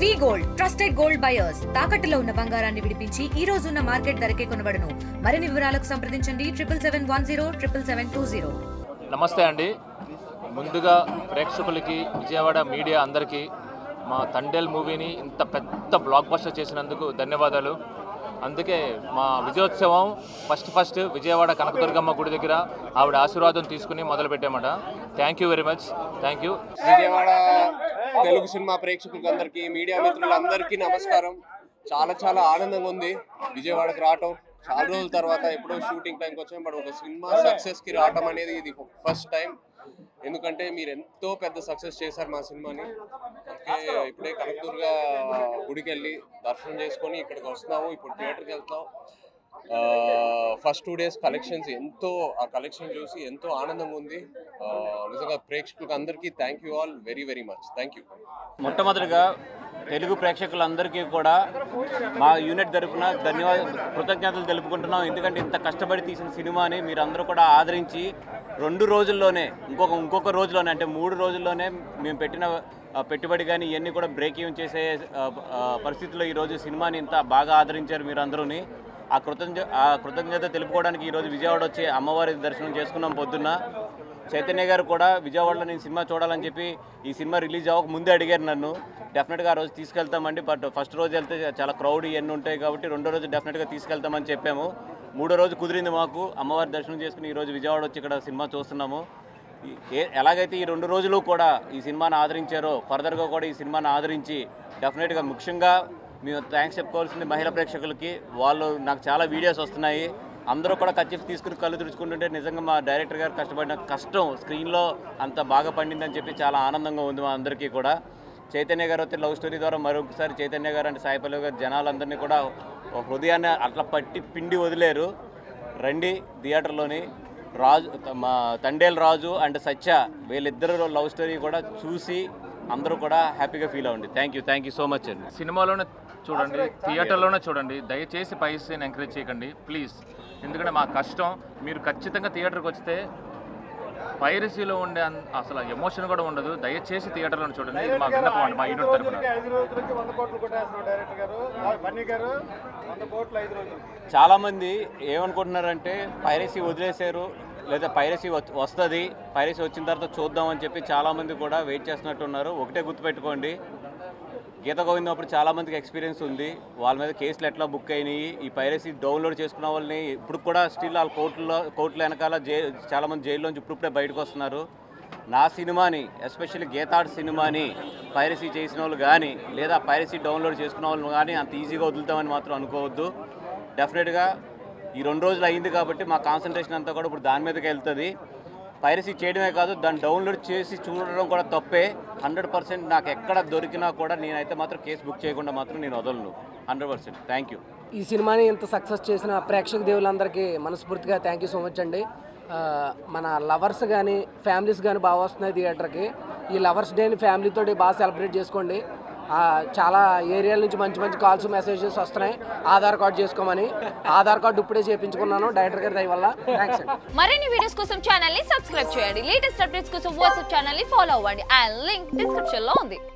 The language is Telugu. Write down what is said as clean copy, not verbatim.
వి గోల్డ్ ట్రస్టెడ్ గోల్డ్ బయర్స్ తాకట్టులో ఉన్న బంగారాన్ని విడిపించి ఈ రోజు ఉన్న మార్కెట్ ధరకే కొనబడును. మరిన్ని వివరాలకు సంప్రదించండి 77107720. నమస్తే అండి. ముందుగా ప్రేక్షకులకి, విజయవాడ మీడియా అందరికీ మా తండేల్ మూవీని ఇంత పెద్ద బ్లాక్ బస్టర్ చేసినందుకు ధన్యవాదాలు. అందుకే మా విజయోత్సవం ఫస్ట్ విజయవాడ కనకదుర్గమ్మ గుడి దగ్గర ఆవిడ ఆశీర్వాదం తీసుకుని మొదలుపెట్టామట. Thank you very much. Thank you. Vijayawada Telugu cinema ప్రేక్షకులందరికీ, మీడియా మిత్రులందరికీ నమస్కారం. చాలా ఆనందంగా ఉంది విజయవాడకి రావటం. చాలా రోజుల తర్వాత ఎప్పుడో షూటింగ్ టైంకి వచ్చాం. బట్ ఒక సినిమా సక్సెస్కి రావటం అనేది ఇది ఫస్ట్ టైం. ఎందుకంటే మీరు ఎంతో పెద్ద సక్సెస్ చేశారు మా సినిమాని. అందుకే ఇప్పుడే కనకదుర్గ గుడికి వెళ్ళి దర్శనం చేసుకొని ఇక్కడికి వస్తున్నాము. ఇప్పుడు థియేటర్కి వెళ్తాం. ఫస్ట్ 2 days కలెక్షన్స్ ఆ కలెక్షన్ చూసి ఎంతో ఆనందంగా ఉంది. నిజంగా ప్రేక్షకులకు అందరికీ thank you all very much. Thank you. మొట్టమొదటిగా తెలుగు ప్రేక్షకులందరికీ కూడా మా యూనిట్ తరఫున కృతజ్ఞతలు తెలుపుకుంటున్నాం. ఎందుకంటే ఇంత కష్టపడి తీసిన సినిమాని మీరందరూ కూడా ఆదరించి 2 రోజుల్లోనే ఇంకొక రోజులోనే అంటే 3 రోజుల్లోనే మేము పెట్టిన పెట్టుబడి కానీ ఇవన్నీ కూడా బ్రేక్ ఈవెన్ చేసే పరిస్థితుల్లో ఈరోజు సినిమాని ఇంత బాగా ఆదరించారు మీరందరూని. ఆ కృతజ్ఞత తెలుపుకోవడానికి ఈరోజు విజయవాడ వచ్చి అమ్మవారి దర్శనం చేసుకున్నాం. పొద్దున్న చైతన్య గారు కూడా విజయవాడలో నేను సినిమా చూడాలని చెప్పి ఈ సినిమా రిలీజ్ అవ్వక ముందే అడిగారు నన్ను. డెఫినెట్గా ఆ రోజు తీసుకెళ్తామండి, బట్ ఫస్ట్ రోజు వెళ్తే చాలా క్రౌడ్ ఇవన్నీ ఉంటాయి కాబట్టి 2వ రోజు డెఫినెట్గా తీసుకెళ్తామని చెప్పాము. 3వ రోజు కుదిరింది మాకు. అమ్మవారి దర్శనం చేసుకుని ఈరోజు విజయవాడ వచ్చి ఇక్కడ సినిమా చూస్తున్నాము. ఎలాగైతే ఈ 2 రోజులు కూడా ఈ సినిమాని ఆదరించారో ఫర్దర్గా కూడా ఈ సినిమాని ఆదరించి డెఫినెట్గా ముఖ్యంగా మేము థ్యాంక్స్ చెప్పుకోవాల్సింది మహిళా ప్రేక్షకులకి. వాళ్ళు నాకు చాలా వీడియోస్ వస్తున్నాయి. అందరూ కూడా కచ్చిఫ్ తీసుకుని కళ్ళు తుడుచుకుంటుంటే నిజంగా మా డైరెక్టర్ గారు కష్టపడిన కష్టం స్క్రీన్లో అంత బాగా పండిందని చెప్పి చాలా ఆనందంగా ఉంది మా అందరికీ కూడా. చైతన్య గారు అయితే లవ్ స్టోరీ ద్వారా మరొకసారి చైతన్య గారు అంటే సాయి పల్లవి గారు జనాలందరినీ కూడా హృదయాన్ని అట్లా పిండి వదిలేరు. రండి థియేటర్లోని మా తండేల్ రాజు అండ్ సత్య వీళ్ళిద్దరు లవ్ స్టోరీ కూడా చూసి అందరూ కూడా హ్యాపీగా ఫీల్ అవ్వండి. థ్యాంక్ యూ సో మచ్ అండి. సినిమాలోనే చూడండి, థియేటర్లోనే చూడండి. దయచేసి పైసని ఎంకరేజ్ చేయకండి ప్లీజ్. ఎందుకంటే మా కష్టం. మీరు ఖచ్చితంగా థియేటర్కి వస్తే పైరసీలో ఉండే అసలు ఎమోషన్ కూడా ఉండదు. దయచేసి థియేటర్లో చూడండి. ఇది మా విన్నపం అండి, మా యూనిట్ తరఫున. చాలామంది ఏమనుకుంటున్నారంటే పైరసీ వదిలేశారు లేదా పైరసీ వస్తుంది, పైరసీ వచ్చిన తర్వాత చూద్దామని చెప్పి చాలామంది కూడా వెయిట్ చేస్తున్నట్టున్నారు. ఒకటే గుర్తుపెట్టుకోండి, గీత గోవిందం అప్పుడు చాలామందికి ఎక్స్పీరియన్స్ ఉంది. వాళ్ళ మీద కేసులు ఎట్లా బుక్ అయినాయి, ఈ పైరసీ డౌన్లోడ్ చేసుకున్న వాళ్ళని ఇప్పుడు కూడా స్టిల్ వాళ్ళ కోర్టుల వెనకాల చాలామంది జైల్లోంచి ఇప్పుడే బయటకు వస్తున్నారు. నా సినిమాని ఎస్పెషల్లీ గీతాడ్ సినిమాని పైరసీ చేసిన వాళ్ళు కానీ లేదా పైరసీ డౌన్లోడ్ చేసుకున్న వాళ్ళు కానీ అంత ఈజీగా వదులుతామని మాత్రం అనుకోవద్దు. డెఫినెట్గా ఈ 2 రోజులు అయింది కాబట్టి మా కాన్సన్ట్రేషన్ అంతా కూడా ఇప్పుడు దాని మీదకి వెళ్తుంది. పైరసీ చేయడమే కాదు, దాన్ని డౌన్లోడ్ చేసి చూడడం కూడా తప్పే. 100% నాకు ఎక్కడ దొరికినా కూడా నేనైతే మాత్రం కేసు బుక్ చేయకుండా మాత్రం నేను వదలను 100%. Thank you. ఈ సినిమాని ఇంత సక్సెస్ చేసిన ప్రేక్షక దేవులందరికీ మనస్ఫూర్తిగా థ్యాంక్ యూ సో మచ్ అండి. మన లవర్స్ కానీ ఫ్యామిలీస్ కానీ బాగా వస్తున్నాయి థియేటర్కి. ఈ లవర్స్ డేని ఫ్యామిలీతోటి బాగా సెలబ్రేట్ చేసుకోండి. చాలా ఏరియాల నుంచి మంచి కాల్స్ మెసేజెస్ వస్తున్నాయి ఆధార్ కార్డు చేసుకోమని. ఆధార్ కార్డు ఇప్పుడే చేయించుకున్నాను డైరెక్టర్ గారి దయ వల్ల. థ్యాంక్స్ అండి. మరిన్ని వీడియోస్ కోసం ఛానల్ ని సబ్స్క్రైబ్ చేయండి. లేటెస్ట్ అప్డేట్స్ కోసం వాట్సాప్ ఛానల్ ని ఫాలో అవ్వండి. అండ్ లింక్ డిస్క్రిప్షన్ లో ఉంది.